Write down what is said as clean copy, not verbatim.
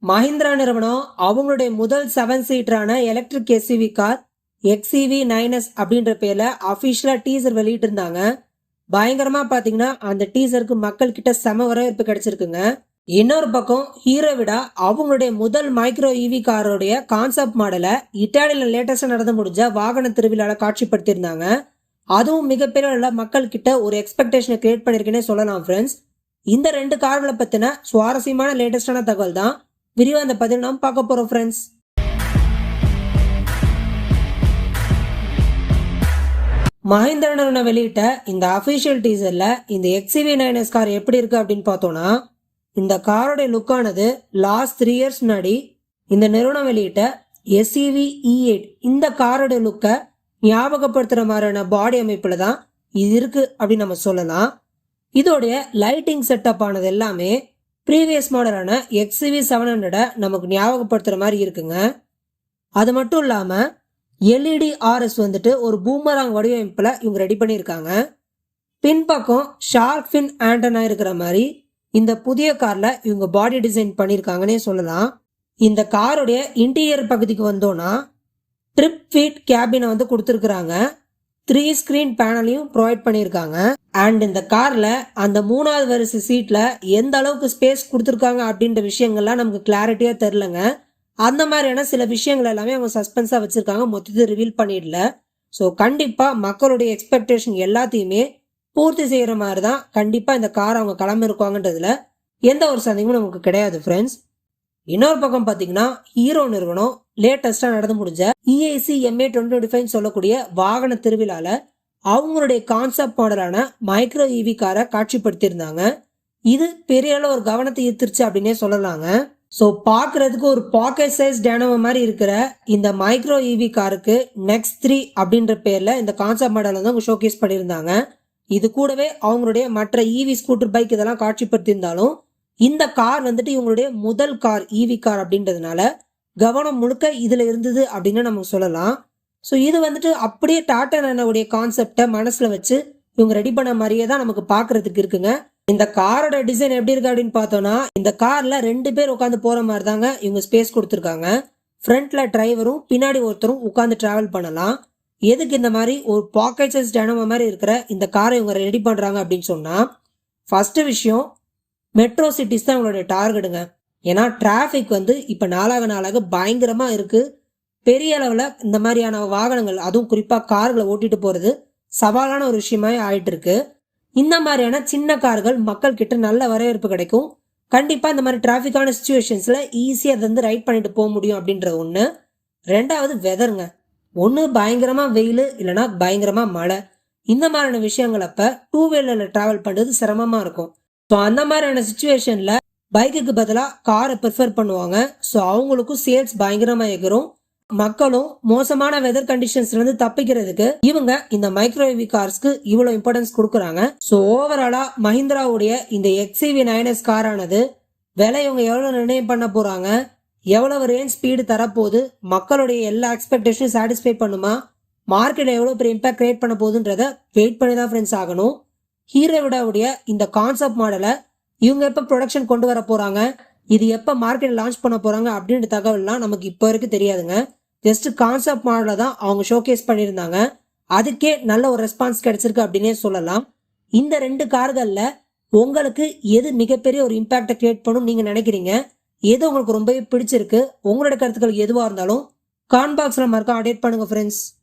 மஹிந்திரா நிறுவனம் அவங்களுடைய முதல் 7 சீட்டரான electric SUV car XEV 9S அப்படின்ற பேர்ல அபிஷியலா டீசர் வெளியிட்டு இருந்தாங்க. பயங்கரமா பாத்தீங்கன்னா அந்த டீசருக்கு மக்கள் கிட்ட செம வரவேற்பு கிடைச்சிருக்குங்க. இன்னொரு பக்கம் ஹீரோவிடா அவங்களுடைய முதல் மைக்ரோ இவி காரோடைய கான்செப்ட் மாடலை இட்டாலியில லேட்டஸ்டா நடந்து முடிஞ்ச வாகன திருவிழால காட்சிப்படுத்தியிருந்தாங்க. அதுவும் மிகப்பெரிய அளவுல மக்கள் கிட்ட ஒரு எக்ஸ்பெக்டேஷனை கிரியேட் பண்ணிருக்கேன்னு சொல்லலாம் ஃப்ரெண்ட்ஸ். இந்த ரெண்டு கார்களை பத்தின சுவாரஸ்யமான லேட்டஸ்டான தகவல் தான் விரிவா இந்த பதிவில் நாம் பார்க்க போறோம் ஃப்ரெண்ட்ஸ். மஹிந்திரா நிறுவனம் வெளியிட்ட இந்த அபிஷியல் டீசர்ல இந்த XEV 9S கார் எப்படி இருக்கு அப்படின்னு பார்த்தோம்னா, இந்த காரோட லுக்கானது லாஸ்ட் 3 இயர்ஸ் முன்னாடி இந்த நிறுவனம் வெளியிட்ட SUV E8 இந்த காரோட லுக்கை ஞாபகப்படுத்துற மாதிரியான பாடி அமைப்புல தான் இது இருக்கு அப்படின்னு நம்ம சொல்லலாம். இதோடைய லைட்டிங் செட்டப் ஆனது எல்லாமே ப்ரீவியஸ் மாடலான XUV 700 நமக்கு ஞாபகப்படுத்துற மாதிரி இருக்குங்க. அது மட்டும் இல்லாம LED RS வந்துட்டு ஒரு பூமராங் வடிவமைப்புல இவங்க ரெடி பண்ணியிருக்காங்க. பின்பக்கம் ஷார்க் ஃபின் ஆண்டனா இருக்கிற மாதிரி இந்த புதிய கார்ல இவங்க பாடி டிசைன் பண்ணியிருக்காங்கன்னே சொல்லலாம். இந்த காருடைய இன்டீரியர் பகுதிக்கு வந்தோம்னா ட்ரிப் ஃபீட் கேபினை வந்து கொடுத்துருக்குறாங்க. 3 ஸ்கிரீன் பேனலையும் ப்ரொவைட் பண்ணியிருக்காங்க. அண்ட் இந்த கார்ல அந்த 3வது வரிசை சீட்ல எந்த அளவுக்கு ஸ்பேஸ் கொடுத்துருக்காங்க அப்படின்ற விஷயங்கள்லாம் நமக்கு கிளாரிட்டியா தெரிலங்க. அந்த மாதிரியான சில விஷயங்கள் எல்லாமே அவங்க சஸ்பென்ஸா வச்சிருக்காங்க, மொத்தத்தை ரிவீல் பண்ணிடல. ஸோ கண்டிப்பா மக்களுடைய எக்ஸ்பெக்டேஷன் எல்லாத்தையுமே பூர்த்தி செய்யற மாதிரி தான் கண்டிப்பா இந்த கார் அவங்க கிளம்பிருக்காங்கன்றதுல எந்த ஒரு சந்தேகமும் நமக்கு கிடையாது ஃப்ரெண்ட்ஸ். இன்னொரு பக்கம் பாத்தீங்கன்னா ஹீரோ நிறுவனம் லேட்டஸ்டா நடந்து முடிஞ்ச EIC MA 2025 சொல்லக்கூடிய வாகன திருவிழால அவங்களுடைய கான்செப்ட் மாடலான மைக்ரோ இவி காரை காட்சிப்படுத்தியிருந்தாங்க. இது பெரிய அளவு ஒரு கவனத்தை ஈர்த்துருச்சு அப்படின்னே சொல்லலாங்க. ஸோ பார்க்கறதுக்கு ஒரு பாக்கெட் சைஸ் டேனோவா மாதிரி இருக்கிற இந்த மைக்ரோ இவி காருக்கு நெக்ஸ்ட் 3 அப்படின்ற பேர்ல இந்த கான்செப்ட் மாடல் வந்து அவங்க ஷோகேஸ் பண்ணியிருந்தாங்க. இது கூடவே அவங்களுடைய மற்ற இவி ஸ்கூட்டர் பைக் இதெல்லாம் காட்சிப்படுத்தியிருந்தாலும் இந்த கார் வந்துட்டு இவங்களுடைய முதல் கார் இவி கார் அப்படின்றதுனால கவனம் முழுக்க இதுல இருந்தது அப்படின்னு நம்ம சொல்லலாம். ஸோ இது வந்துட்டு அப்படியே டாடா நானோடைய கான்செப்டை மனசுல வச்சு இவங்க ரெடி பண்ண மாதிரியே தான் நமக்கு பாக்குறதுக்கு இருக்குங்க. இந்த காரோட டிசைன் எப்படி இருக்கு அப்படின்னு பார்த்தோம்னா, இந்த கார்ல 2 பேர் உட்காந்து போற மாதிரி தாங்க இவங்க ஸ்பேஸ் கொடுத்துருக்காங்க. ஃப்ரண்ட்ல டிரைவரும் பின்னாடி ஒருத்தரும் உட்காந்து டிராவல் பண்ணலாம். எதுக்கு இந்த மாதிரி ஒரு பாக்கெட் சைஸ் டேனோவா மாதிரி இருக்கிற இந்த காரை இவங்க ரெடி பண்றாங்க அப்படின்னு சொன்னா, ஃபர்ஸ்ட் விஷயம் மெட்ரோ சிட்டிஸ் தான் இவங்களுடைய டார்கெட்டுங்க. ஏன்னா டிராஃபிக் வந்து இப்ப நாளாக பயங்கரமா இருக்கு. பெரிய அளவுல இந்த மாதிரியான வாகனங்கள், அதுவும் குறிப்பா கார்களை ஓட்டிட்டு போறது சவாலான ஒரு விஷயமாவே ஆயிட்டு இருக்கு. இந்த மாதிரியான சின்ன கார்கள் மக்கள் கிட்ட நல்ல வரவேற்பு கிடைக்கும். கண்டிப்பா இந்த மாதிரி டிராபிக்கான சிச்சுவேஷன்ஸ்ல ஈஸியா அதை வந்து ரைட் பண்ணிட்டு போக முடியும் அப்படின்றது ஒண்ணு. ரெண்டாவது வெதருங்க. ஒண்ணு பயங்கரமா வெயில், இல்லைன்னா பயங்கரமா மழை. இந்த மாதிரியான விஷயங்கள் அப்ப 2 வீலர்ல டிராவல் பண்றது சிரமமா இருக்கும். ஸோ அந்த மாதிரியான சுச்சுவேஷன்ல பைக்குக்கு பதிலாக காரை ப்ரிஃபர் பண்ணுவாங்க. ஸோ அவங்களுக்கும் சேல்ஸ் பயங்கரமா எகிரும். மக்களும் மோசமான வெதர் கண்டிஷன்ஸ்ல இருந்து தப்பிக்கிறதுக்கு இவங்க இந்த மைக்ரோ இவி கார்ஸ்க்கு இவ்வளவு இம்பார்ட்டன்ஸ் கொடுக்குறாங்க. ஸோ ஓவராலா மஹிந்திராவுடைய இந்த XEV 9S காரானது விலை இவங்க எவ்வளவு நிர்ணயம் பண்ண போறாங்க, எவ்வளவு ரேஞ்ச் ஸ்பீடு தரப்போகுது, மக்களுடைய எல்லா எக்ஸ்பெக்டேஷனும் சாட்டிஸ்ஃபை பண்ணுமா, மார்க்கெட்ல எவ்வளவு பெரிய இம்பாக்ட் கிரியேட் பண்ண போகுதுன்றத வெயிட் பண்ணி தான் ஃப்ரெண்ட்ஸ் ஆகணும். ஹீரோவிடாவுடைய இந்த கான்செப்ட் மாடலை இவங்க எப்ப ப்ரொடக்ஷன் கொண்டு வர போறாங்க, இது எப்ப மார்க்கெட் லான்ச் பண்ண போறாங்க அப்படின்ற தகவல்லாம் நமக்கு இப்போ வரைக்கும் தெரியாதுங்க. ஜஸ்ட் கான்செப்ட் மாடலை தான் அவங்க ஷோகேஸ் பண்ணியிருந்தாங்க. அதுக்கே நல்ல ஒரு ரெஸ்பான்ஸ் கிடைச்சிருக்கு அப்படின்னே சொல்லலாம். இந்த 2 கார்கள்ல உங்களுக்கு எது மிகப்பெரிய ஒரு இம்பாக்டை கிரியேட் பண்ணும் நீங்க நினைக்கிறீங்க, எது உங்களுக்கு ரொம்பவே பிடிச்சிருக்கு, உங்களோட கருத்துக்கள் எதுவா இருந்தாலும் காமெண்ட் பாக்ஸ்ல மறக்காம அப்டேட் பண்ணுங்க ஃப்ரெண்ட்ஸ்.